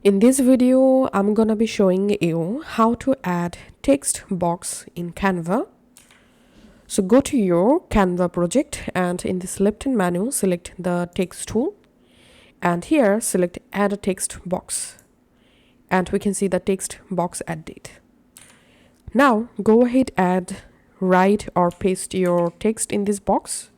In this video, I'm gonna be showing you how to add text box in Canva. So go to your Canva project and in this left-hand menu, select the text tool and here select add a text box and we can see the text box added. Now go ahead and write or paste your text in this box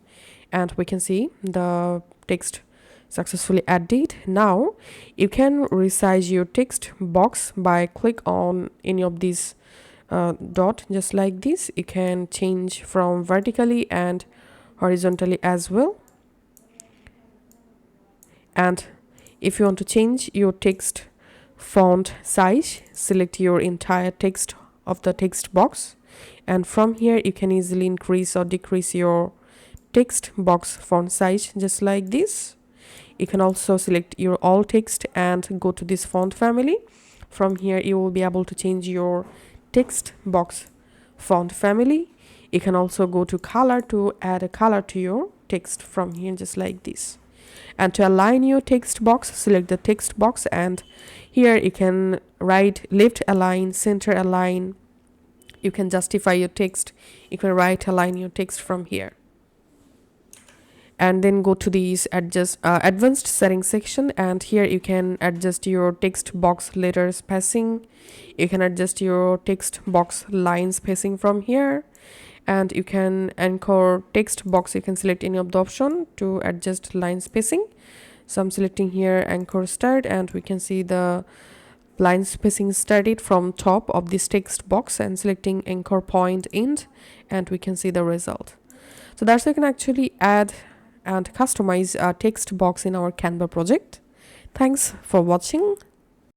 and we can see the text successfully added. Now you can resize your text box by click on any of these dot just like this. You can change from vertically and horizontally as well, and if you want to change your text font size, select your entire text of the text box and from here you can easily increase or decrease your text box font size just like this. You can also select your all text and go to this font family. From here you will be able to change your text box font family. You can also go to color to add a color to your text from here just like this. And to align your text box, select the text box and here you can write left align, center align. You can justify your text. You can right align your text from here. And then go to these advanced settings section and here you can adjust your text box letter spacing. You can adjust your text box line spacing from here, and you can anchor text box. You can select any of the option to adjust line spacing. So I'm selecting here anchor start and we can see the line spacing started from top of this text box and selecting anchor point end and we can see the result. So that's how you can actually add and customize a text box in our Canva project. Thanks for watching.